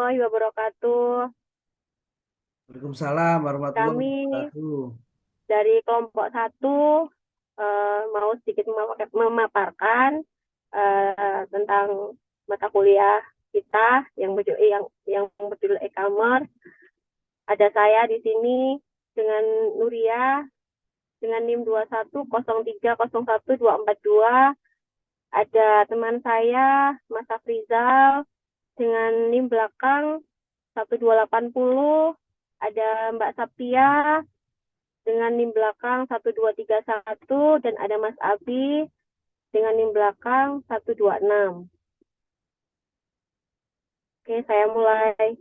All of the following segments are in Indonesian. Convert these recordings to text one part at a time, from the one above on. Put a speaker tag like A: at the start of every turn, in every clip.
A: warahmatullahi wabarakatuh.
B: Waalaikumsalam warahmatullahi
A: Kami
B: wabarakatuh.
A: dari kelompok 1 mau sedikit memaparkan tentang mata kuliah kita yang berjudul e-commerce. Ada saya di sini dengan Nuria dengan NIM 2103011242. Ada teman saya Mas Afrizal dengan NIM belakang 1280. Ada Mbak Saptia dengan NIM belakang 1231 dan ada Mas Abi dengan NIM belakang 126. Oke, saya mulai.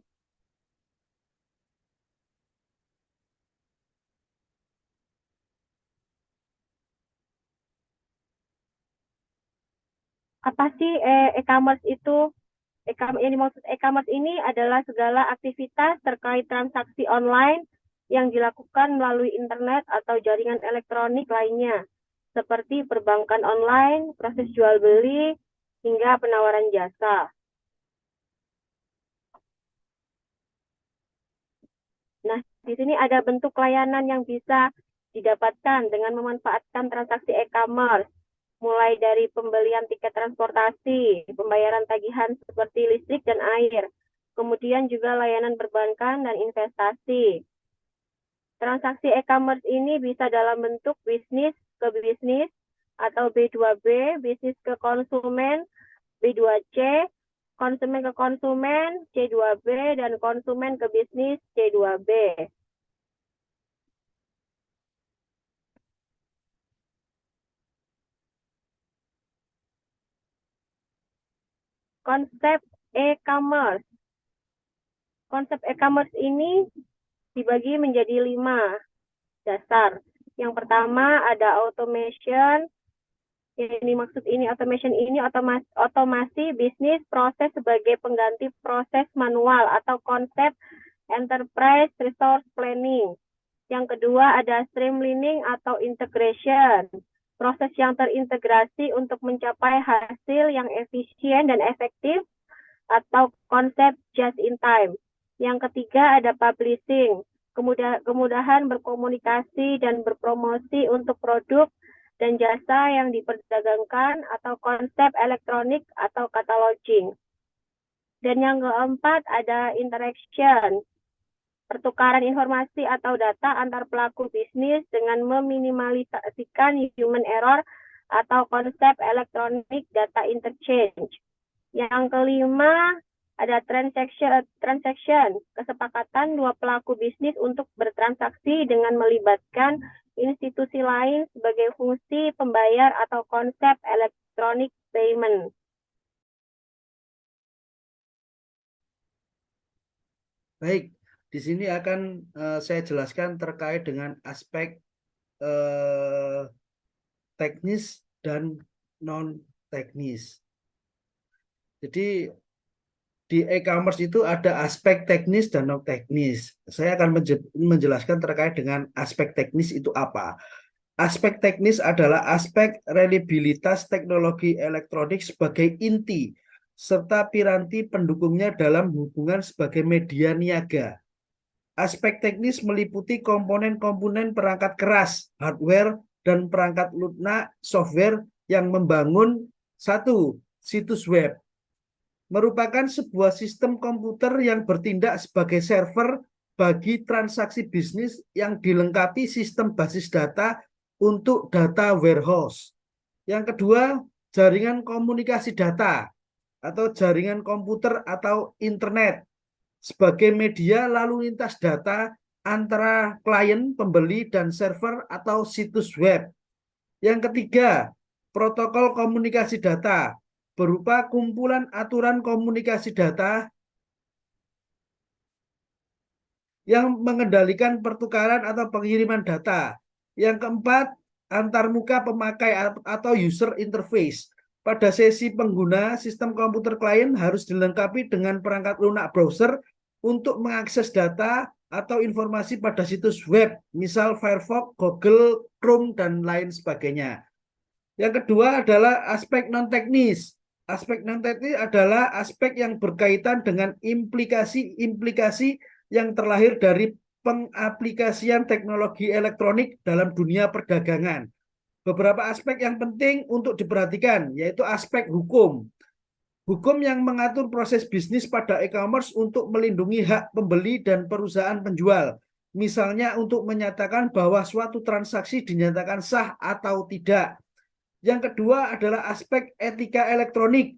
A: Apa sih e-commerce itu? Yang dimaksud e-commerce ini adalah segala aktivitas terkait transaksi online yang dilakukan melalui internet atau jaringan elektronik lainnya, seperti perbankan online, proses jual beli, hingga penawaran jasa. Nah, di sini ada bentuk layanan yang bisa didapatkan dengan memanfaatkan transaksi e-commerce, mulai dari pembelian tiket transportasi, pembayaran tagihan seperti listrik dan air, kemudian juga layanan perbankan dan investasi. Transaksi e-commerce ini bisa dalam bentuk bisnis ke bisnis atau B2B, bisnis ke konsumen, B2C, konsumen ke konsumen, C2B, dan konsumen ke bisnis, C2B. Konsep e-commerce. Konsep e-commerce ini dibagi menjadi 5 dasar. Yang pertama ada automation. Yang dimaksud ini automation ini otomasi bisnis proses sebagai pengganti proses manual atau konsep enterprise resource planning. Yang kedua ada streamlining atau integration. Proses yang terintegrasi untuk mencapai hasil yang efisien dan efektif atau konsep just in time. Yang ketiga ada publishing, kemudahan berkomunikasi dan berpromosi untuk produk dan jasa yang diperdagangkan atau konsep elektronik atau cataloging. Dan yang keempat ada interaction, pertukaran informasi atau data antar pelaku bisnis dengan meminimalisasikan human error atau konsep electronic data interchange. Yang kelima ada transaction, kesepakatan dua pelaku bisnis untuk bertransaksi dengan melibatkan institusi lain sebagai fungsi pembayar atau konsep electronic payment.
B: Baik, di sini akan saya jelaskan terkait dengan aspek teknis dan non teknis. Jadi di e-commerce itu ada aspek teknis dan non teknis. Saya akan menjelaskan terkait dengan aspek teknis itu apa. Aspek teknis adalah aspek reliabilitas teknologi elektronik sebagai inti serta piranti pendukungnya dalam hubungan sebagai media niaga. Aspek teknis meliputi komponen-komponen perangkat keras, hardware, dan perangkat lunak, software yang membangun satu situs web. Merupakan sebuah sistem komputer yang bertindak sebagai server bagi transaksi bisnis yang dilengkapi sistem basis data untuk data warehouse. Yang kedua, jaringan komunikasi data atau jaringan komputer atau internet sebagai media lalu lintas data antara klien, pembeli, dan server atau situs web. Yang ketiga, protokol komunikasi data berupa kumpulan aturan komunikasi data yang mengendalikan pertukaran atau pengiriman data. Yang keempat, antarmuka pemakai atau user interface. Pada sesi pengguna, sistem komputer klien harus dilengkapi dengan perangkat lunak browser untuk mengakses data atau informasi pada situs web, misal Firefox, Google, Chrome, dan lain sebagainya. Yang kedua adalah aspek non-teknis. Aspek non teknis adalah aspek yang berkaitan dengan implikasi-implikasi yang terlahir dari pengaplikasian teknologi elektronik dalam dunia perdagangan. Beberapa aspek yang penting untuk diperhatikan, yaitu aspek hukum. Hukum yang mengatur proses bisnis pada e-commerce untuk melindungi hak pembeli dan perusahaan penjual. Misalnya untuk menyatakan bahwa suatu transaksi dinyatakan sah atau tidak. Yang kedua adalah aspek etika elektronik.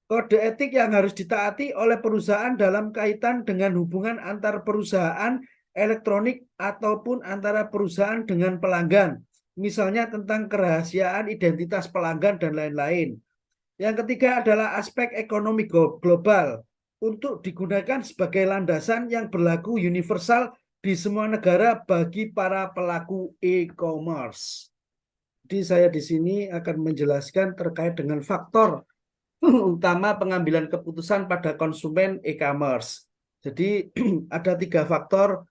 B: Kode etik yang harus ditaati oleh perusahaan dalam kaitan dengan hubungan antar perusahaan elektronik ataupun antara perusahaan dengan pelanggan. Misalnya tentang kerahasiaan identitas pelanggan dan lain-lain. Yang ketiga adalah aspek ekonomi global untuk digunakan sebagai landasan yang berlaku universal di semua negara bagi para pelaku e-commerce. Jadi saya di sini akan menjelaskan terkait dengan faktor utama pengambilan keputusan pada konsumen e-commerce. Jadi ada 3 faktor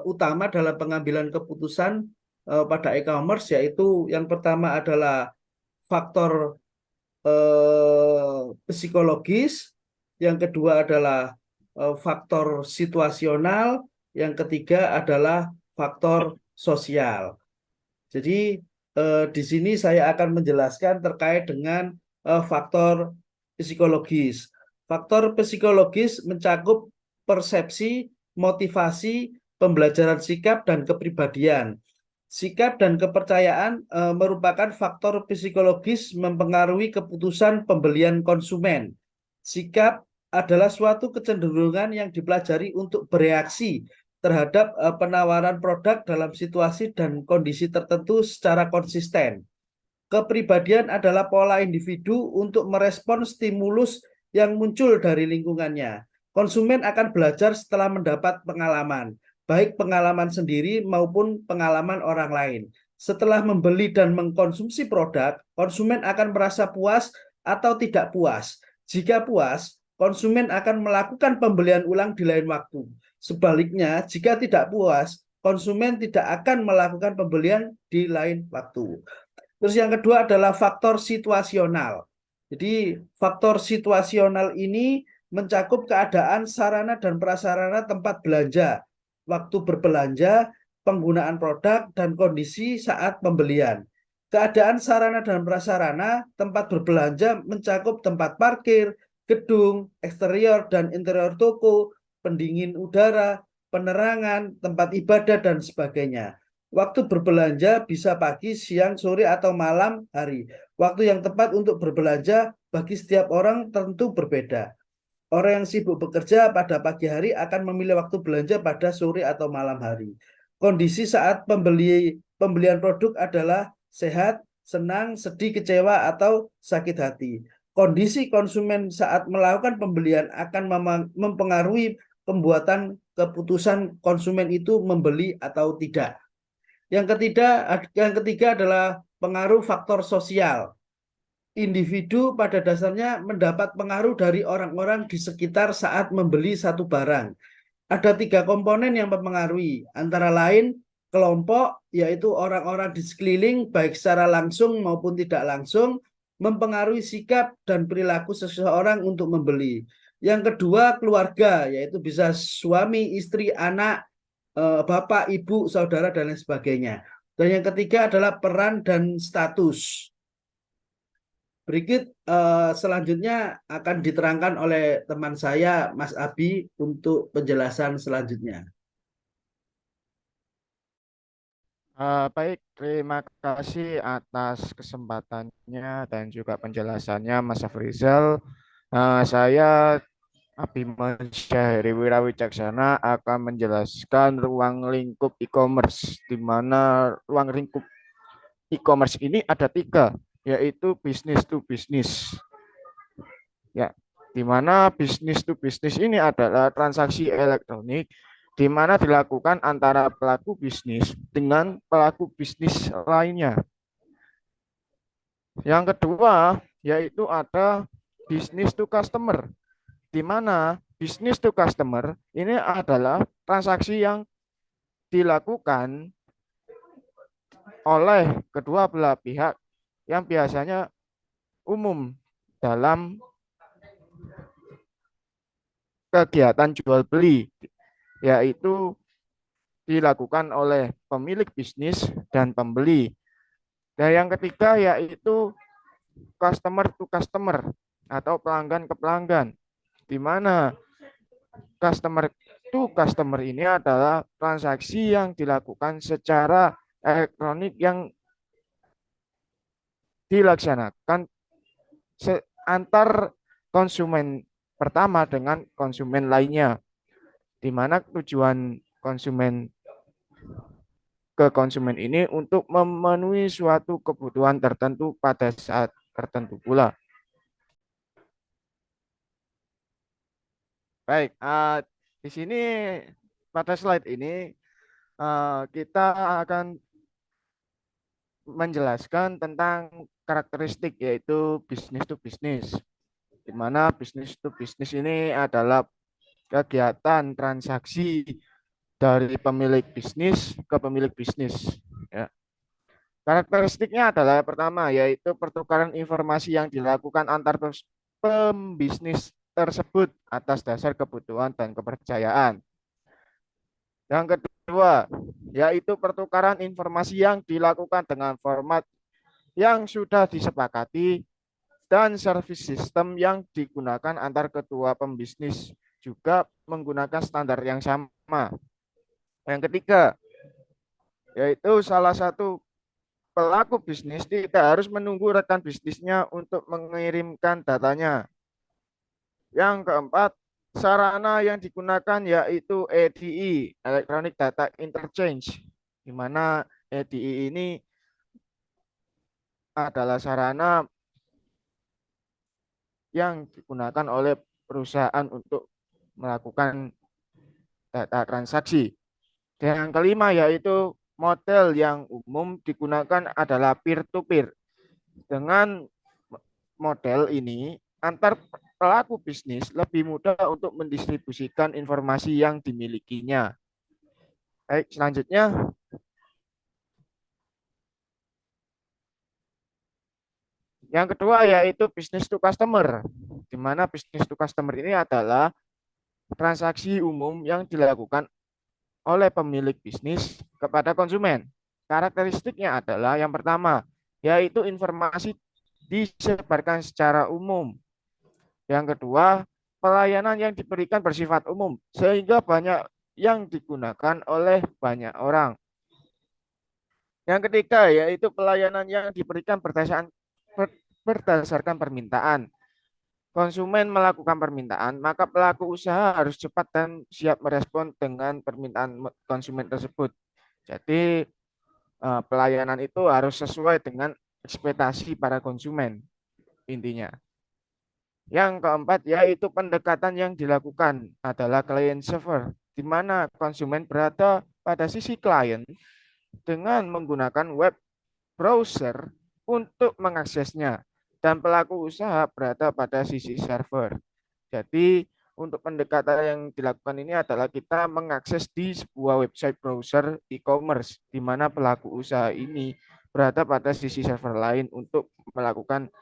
B: utama dalam pengambilan keputusan pada e-commerce, yaitu yang pertama adalah faktor psikologis, yang kedua adalah faktor situasional, yang ketiga adalah faktor sosial. Jadi di sini saya akan menjelaskan terkait dengan faktor psikologis. Faktor psikologis mencakup persepsi, motivasi, pembelajaran sikap, dan kepribadian. Sikap dan kepercayaan merupakan faktor psikologis mempengaruhi keputusan pembelian konsumen. Sikap adalah suatu kecenderungan yang dipelajari untuk bereaksi terhadap penawaran produk dalam situasi dan kondisi tertentu secara konsisten. Kepribadian adalah pola individu untuk merespon stimulus yang muncul dari lingkungannya. Konsumen akan belajar setelah mendapat pengalaman, baik pengalaman sendiri maupun pengalaman orang lain. Setelah membeli dan mengkonsumsi produk, konsumen akan merasa puas atau tidak puas. Jika puas, konsumen akan melakukan pembelian ulang di lain waktu. Sebaliknya, jika tidak puas, konsumen tidak akan melakukan pembelian di lain waktu. Terus yang kedua adalah faktor situasional. Jadi faktor situasional ini mencakup keadaan sarana dan prasarana tempat belanja, waktu berbelanja, penggunaan produk, dan kondisi saat pembelian. Keadaan sarana dan prasarana tempat berbelanja mencakup tempat parkir, gedung, eksterior dan interior toko, pendingin udara, penerangan, tempat ibadah, dan sebagainya. Waktu berbelanja bisa pagi, siang, sore, atau malam hari. Waktu yang tepat untuk berbelanja bagi setiap orang tentu berbeda. Orang yang sibuk bekerja pada pagi hari akan memilih waktu belanja pada sore atau malam hari. Kondisi saat pembelian produk adalah sehat, senang, sedih, kecewa, atau sakit hati. Kondisi konsumen saat melakukan pembelian akan mempengaruhi pembuatan keputusan konsumen itu membeli atau tidak. Yang ketiga adalah pengaruh faktor sosial. Individu pada dasarnya mendapat pengaruh dari orang-orang di sekitar saat membeli satu barang. Ada 3 komponen yang mempengaruhi, antara lain kelompok, yaitu orang-orang di sekeliling, baik secara langsung maupun tidak langsung, mempengaruhi sikap dan perilaku seseorang untuk membeli. Yang kedua, keluarga, yaitu bisa suami, istri, anak, bapak, ibu, saudara, dan lain sebagainya. Dan yang ketiga adalah peran dan status. Berikut selanjutnya akan diterangkan oleh teman saya, Mas Abi, untuk penjelasan selanjutnya.
C: Baik, terima kasih atas kesempatannya dan juga penjelasannya, Mas Afrizal. Saya Abimansyah Heri Wirawicaksana akan menjelaskan ruang lingkup e-commerce, di mana ruang lingkup e-commerce ini ada 3, yaitu business to business. Ya, di mana business to business ini adalah transaksi elektronik di mana dilakukan antara pelaku bisnis dengan pelaku bisnis lainnya. Yang kedua, yaitu ada business to customer, di mana business to customer ini adalah transaksi yang dilakukan oleh kedua belah pihak yang biasanya umum dalam kegiatan jual beli, yaitu dilakukan oleh pemilik bisnis dan pembeli. Dan yang ketiga yaitu customer to customer atau pelanggan ke pelanggan, di mana customer to customer ini adalah transaksi yang dilakukan secara elektronik yang dilaksanakan antar konsumen pertama dengan konsumen lainnya, di mana tujuan konsumen ke konsumen ini untuk memenuhi suatu kebutuhan tertentu pada saat tertentu pula. Baik, di sini pada slide ini kita akan menjelaskan tentang karakteristik yaitu bisnis to bisnis, di mana bisnis to bisnis ini adalah kegiatan transaksi dari pemilik bisnis ke pemilik bisnis. Ya. Karakteristiknya adalah pertama yaitu pertukaran informasi yang dilakukan antar pembisnis tersebut atas dasar kebutuhan dan kepercayaan. Yang kedua yaitu pertukaran informasi yang dilakukan dengan format yang sudah disepakati dan service system yang digunakan antar kedua pembisnis juga menggunakan standar yang sama. Yang ketiga yaitu salah satu pelaku bisnis tidak harus menunggu rekan bisnisnya untuk mengirimkan datanya. Yang keempat, sarana yang digunakan yaitu EDI, Electronic Data Interchange, di mana EDI ini adalah sarana yang digunakan oleh perusahaan untuk melakukan data transaksi. Dan yang kelima yaitu model yang umum digunakan adalah peer-to-peer. Dengan model ini, antar pelaku bisnis lebih mudah untuk mendistribusikan informasi yang dimilikinya. Baik, selanjutnya. Yang kedua yaitu business to customer, di mana business to customer ini adalah transaksi umum yang dilakukan oleh pemilik bisnis kepada konsumen. Karakteristiknya adalah yang pertama, yaitu informasi disebarkan secara umum. Yang kedua, pelayanan yang diberikan bersifat umum, sehingga banyak yang digunakan oleh banyak orang. Yang ketiga, yaitu pelayanan yang diberikan berdasarkan permintaan. Konsumen melakukan permintaan, maka pelaku usaha harus cepat dan siap merespon dengan permintaan konsumen tersebut. Jadi pelayanan itu harus sesuai dengan ekspektasi para konsumen intinya. Yang keempat yaitu pendekatan yang dilakukan adalah client server, di mana konsumen berada pada sisi klien dengan menggunakan web browser untuk mengaksesnya, dan pelaku usaha berada pada sisi server. Jadi untuk pendekatan yang dilakukan ini adalah kita mengakses di sebuah website browser e-commerce, di mana pelaku usaha ini berada pada sisi server lain untuk melakukan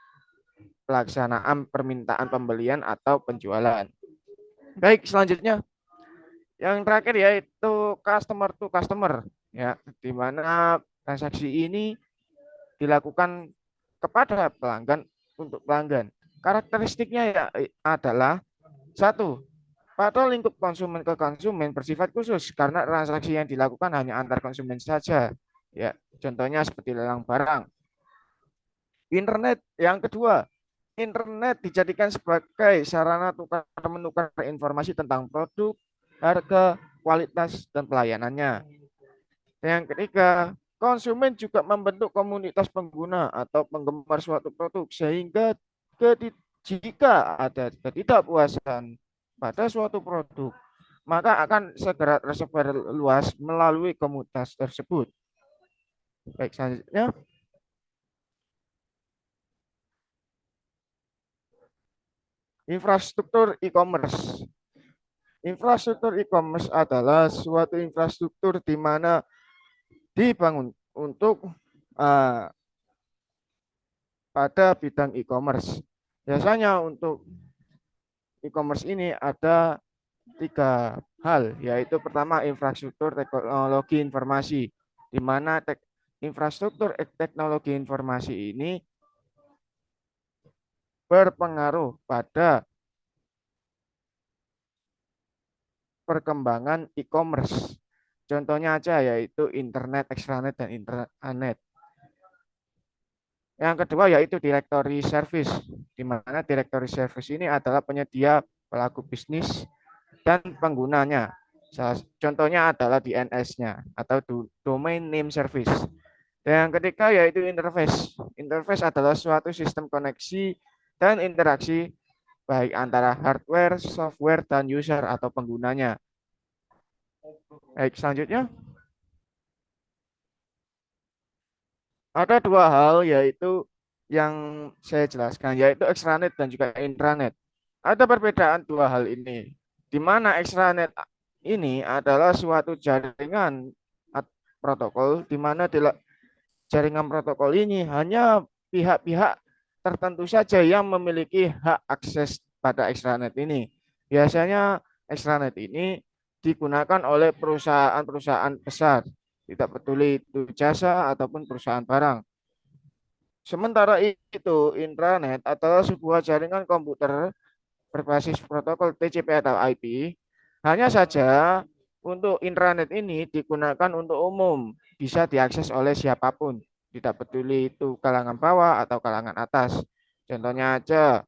C: pelaksanaan permintaan pembelian atau penjualan. Baik, selanjutnya yang terakhir yaitu customer to customer, ya, di mana transaksi ini dilakukan kepada pelanggan untuk pelanggan. Karakteristiknya ya adalah satu, pada lingkup konsumen ke konsumen bersifat khusus karena transaksi yang dilakukan hanya antar konsumen saja. Ya, contohnya seperti lelang barang. Internet yang kedua, internet dijadikan sebagai sarana tukar menukar informasi tentang produk, harga, kualitas, dan pelayanannya. Yang ketiga, konsumen juga membentuk komunitas pengguna atau penggemar suatu produk sehingga jika ada ketidakpuasan pada suatu produk, maka akan segera tersebar luas melalui komunitas tersebut. Baik, selanjutnya. Infrastruktur e-commerce. Infrastruktur e-commerce adalah suatu infrastruktur di mana dibangun untuk pada bidang e-commerce. Biasanya untuk e-commerce ini ada tiga hal, yaitu pertama infrastruktur teknologi informasi, di mana infrastruktur teknologi informasi ini berpengaruh pada perkembangan e-commerce. Contohnya aja yaitu internet, extranet, dan intranet. Yang kedua yaitu directory service, di mana directory service ini adalah penyedia, pelaku bisnis, dan penggunanya. Contohnya adalah DNS-nya atau domain name service. Dan yang ketiga yaitu interface. Interface adalah suatu sistem koneksi dan interaksi baik antara hardware, software, dan user atau penggunanya. Baik, selanjutnya ada dua hal yaitu yang saya jelaskan, yaitu extranet dan juga intranet. Ada perbedaan dua hal ini, di mana extranet ini adalah suatu jaringan protokol, di mana jaringan protokol ini hanya pihak-pihak tertentu saja yang memiliki hak akses pada extranet ini. Biasanya extranet ini digunakan oleh perusahaan-perusahaan besar, tidak peduli itu jasa ataupun perusahaan barang. Sementara itu, intranet adalah sebuah jaringan komputer berbasis protokol TCP atau IP. Hanya saja untuk intranet ini digunakan untuk umum, bisa diakses oleh siapapun, tidak peduli itu kalangan bawah atau kalangan atas. Contohnya aja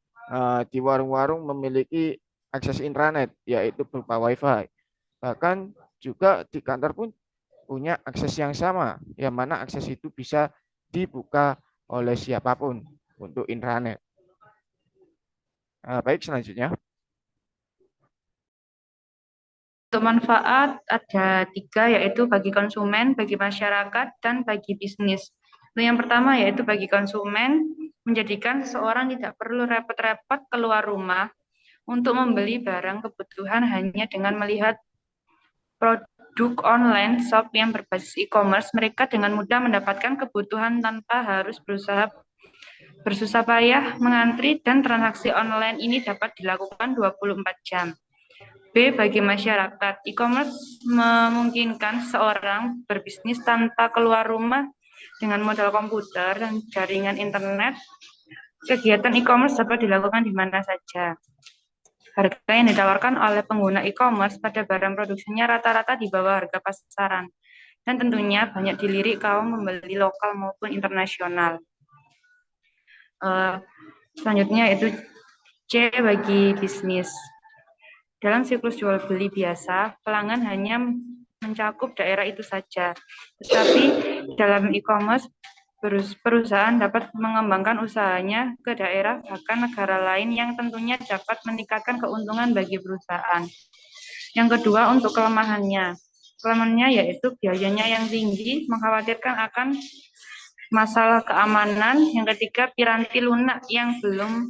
C: di warung-warung memiliki akses intranet, yaitu berupa WiFi. Bahkan juga di kantor pun punya akses yang sama, yang mana akses itu bisa dibuka oleh siapapun untuk intranet. Baik, selanjutnya.
D: Untuk manfaat ada tiga, yaitu bagi konsumen, bagi masyarakat, dan bagi bisnis. Untuk yang pertama yaitu bagi konsumen, menjadikan seseorang tidak perlu repot-repot keluar rumah untuk membeli barang kebutuhan hanya dengan melihat produk online shop yang berbasis e-commerce. Mereka dengan mudah mendapatkan kebutuhan tanpa harus bersusah payah mengantri, dan transaksi online ini dapat dilakukan 24 jam. B. Bagi masyarakat, e-commerce memungkinkan seorang berbisnis tanpa keluar rumah dengan modal komputer dan jaringan internet. Kegiatan e-commerce dapat dilakukan di mana saja. Harga yang ditawarkan oleh pengguna e-commerce pada barang produksinya rata-rata di bawah harga pasaran, dan tentunya banyak dilirik kaum pembeli lokal maupun internasional. Selanjutnya itu C. Bagi bisnis. Dalam siklus jual beli biasa, pelanggan hanya mencakup daerah itu saja. Tetapi dalam e-commerce, perusahaan dapat mengembangkan usahanya ke daerah bahkan negara lain, yang tentunya dapat meningkatkan keuntungan bagi perusahaan. Yang kedua, untuk kelemahannya. Kelemahannya yaitu biayanya yang tinggi, mengkhawatirkan akan masalah keamanan. Yang ketiga, piranti lunak yang belum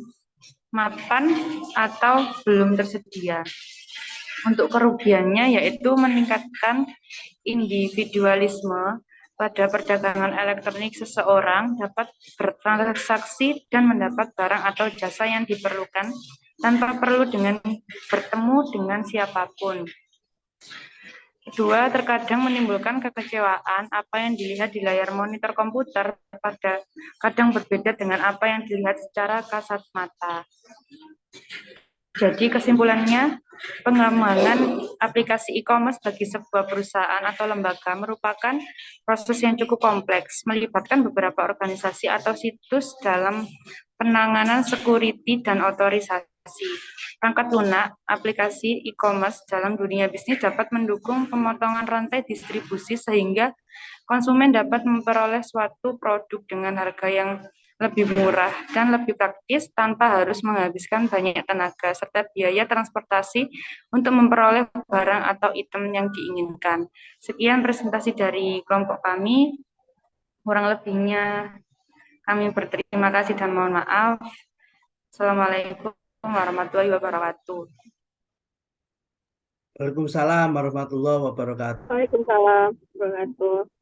D: mapan atau belum tersedia. Untuk kerugiannya yaitu meningkatkan individualisme pada perdagangan elektronik. Seseorang dapat bertransaksi dan mendapat barang atau jasa yang diperlukan tanpa perlu bertemu dengan siapapun. Kedua, terkadang menimbulkan kekecewaan. Apa yang dilihat di layar monitor komputer kadang berbeda dengan apa yang dilihat secara kasat mata. Jadi kesimpulannya, pengembangan aplikasi e-commerce bagi sebuah perusahaan atau lembaga merupakan proses yang cukup kompleks, melibatkan beberapa organisasi atau situs dalam penanganan security dan otorisasi. Perangkat lunak aplikasi e-commerce dalam dunia bisnis dapat mendukung pemotongan rantai distribusi sehingga konsumen dapat memperoleh suatu produk dengan harga yang lebih murah dan lebih praktis tanpa harus menghabiskan banyak tenaga serta biaya transportasi untuk memperoleh barang atau item yang diinginkan. Sekian presentasi dari kelompok kami. Kurang lebihnya kami berterima kasih dan mohon maaf. Assalamualaikum warahmatullahi wabarakatuh.
B: Waalaikumsalam warahmatullahi wabarakatuh.
A: Waalaikumsalam warahmatullahi wabarakatuh.